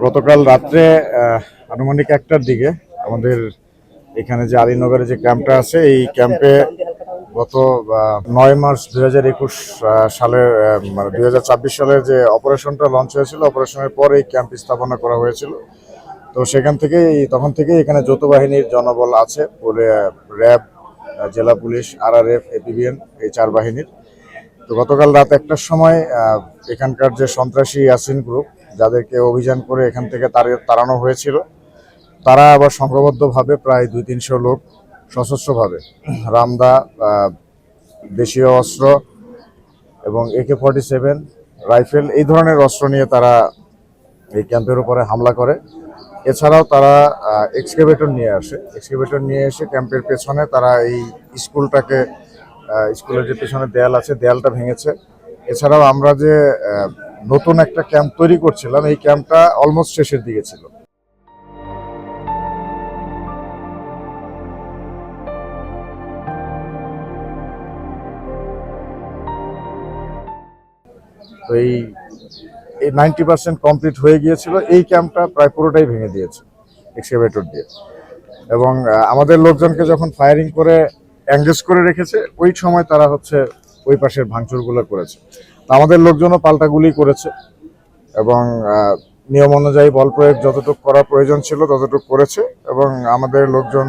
গতকাল রাত্রে আনুমানিক 1টার দিকে আমাদের এখানে যে আলীনগরে যে ক্যাম্পটা আছে এই ক্যাম্পে গত 9 মার্চ 2021 সালের মানে 2024 সালের যে অপারেশনটা লঞ্চ হয়েছিল, অপারেশনের পর এই ক্যাম্প স্থাপনা করা হয়েছিল। তো সেখান থেকে তখন থেকে এখানে যৌথ বাহিনীর জনবল আছে, র্যাব, জেলা পুলিশ, আরআরএফ, এপিবিএন, এই 4 বাহিনীর। তো গতকাল রাত 1টার সময় এখানকার যে সন্ত্রাসী ইয়াসিন গ্রুপ, যাদেরকে অভিযান করে এখান থেকে তাড়ানো হয়েছিল, তারা আবার সংঘবদ্ধভাবে প্রায় 200-300 লোক সশস্ত্রভাবে রামদা, দেশীয় অস্ত্র এবং AK-47 রাইফেল এই ধরনের অস্ত্র নিয়ে তারা এই ক্যাম্পের উপরে হামলা করে। এছাড়াও তারা এক্সকেভেটর নিয়ে এসে ক্যাম্পের পেছনে তারা এই স্কুলের যে পেছনে দেয়াল আছে, দেয়ালটা ভেঙেছে। এছাড়াও আমরা যে নতুন একটা ক্যাম্প তৈরি করছিলাম, এই ক্যাম্পটা অলমোস্ট শেষের দিকে ছিল। তো এই 90% কমপ্লিট হয়ে গিয়েছিল। এই ক্যাম্পটা প্রায় পুরোটাই ভেঙে দিয়েছে এক্সকেভেটর দিয়ে। এবং আমাদের লোকজনকে যখন ফায়ারিং করে এঙ্গেজ করে রেখেছে, ওই সময় তারা ওই পাশের ভাঙচুরগুলো করেছে। তো আমাদের লোকজনও পাল্টা গুলি করেছে এবং নিয়ম অনুযায়ী বল প্রয়োগ যতটুকু করা প্রয়োজন ছিল ততটুকু করেছে। এবং আমাদের লোকজন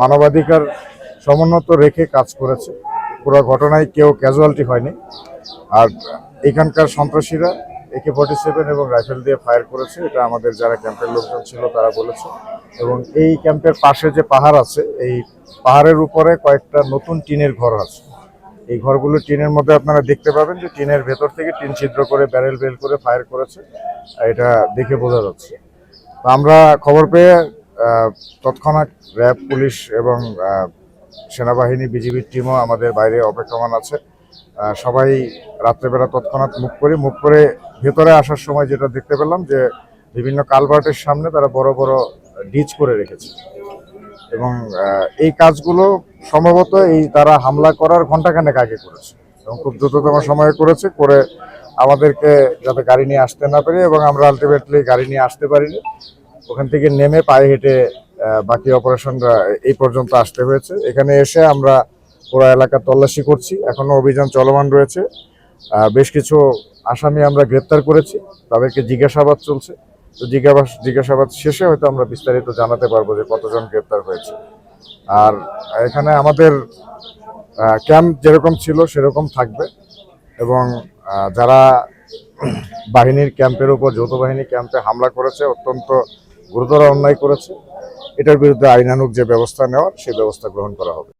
মানবাধিকার সমুন্নত রেখে কাজ করেছে। পুরো ঘটনায় কেউ ক্যাজুয়ালিটি হয়নি। আর এখানকার সন্ত্রাসীরা AK-47 এবং রাইফেল দিয়ে ফায়ার করেছে, এটা আমাদের যারা ক্যাম্পের লোকজন ছিল তারা বলেছে। এবং এই ক্যাম্পের পাশে যে পাহাড় আছে, এই পাহাড়ের উপরে কয়েকটা নতুন টিনের ঘর আছে। এই ঘরগুলো টিনের মধ্যে আপনারা দেখতে পাবেন যে টিনের ভেতর থেকে টিন ছিদ্র করে ব্যারেল বেল করে ফায়ার করেছে, এটা দেখে বোঝা যাচ্ছে। তো আমরা খবর পেয়ে তৎক্ষণাৎ র্যাব, পুলিশ এবং সেনাবাহিনী, বিজিবির টিমও আমাদের বাইরে অপেক্ষমান আছে। সবাই রাত্রেবেলা তৎক্ষণাৎ মুখ করে ভেতরে আসার সময় যেটা দেখতে পেলাম যে বিভিন্ন কালভার্টের সামনে তারা বড় বড় ডিচ করে রেখেছে। এবং এই কাজগুলো সম্ভবত তারা হামলা করার ঘন্টাখানেক আগে করেছে এবং খুব দ্রুততম সময়ে করেছে, করে আমাদেরকে যাতে গাড়ি নিয়ে আসতে না পারি এবং আমরা আলটিমেটলি গাড়ি নিয়ে আসতে পারিনি। ওখান থেকে নেমে পায়ে হেঁটে বাকি অপারেশনটা এই পর্যন্ত আসতে হয়েছে। এখানে এসে আমরা পুরো এলাকা তল্লাশি করছি, এখনো অভিযান চলমান রয়েছে। বেশ কিছু আসামি আমরা গ্রেপ্তার করেছি, তাদেরকে জিজ্ঞাসাবাদ চলছে। তো জিজ্ঞাসাবাদ শেষে হয়তো আমরা বিস্তারিত জানাতে পারবো যে কতজন গ্রেপ্তার হয়েছে। আর এখানে আমাদের ক্যাম্প যেরকম ছিল সেরকম থাকবে এবং যারা বাহিনীর ক্যাম্পের উপর, যৌথ বাহিনী ক্যাম্পে হামলা করেছে, অত্যন্ত গুরুতর অন্যায় করেছে, এটার বিরুদ্ধে আইনানুগ যে ব্যবস্থা নেওয়ার সেই ব্যবস্থা গ্রহণ করা হবে।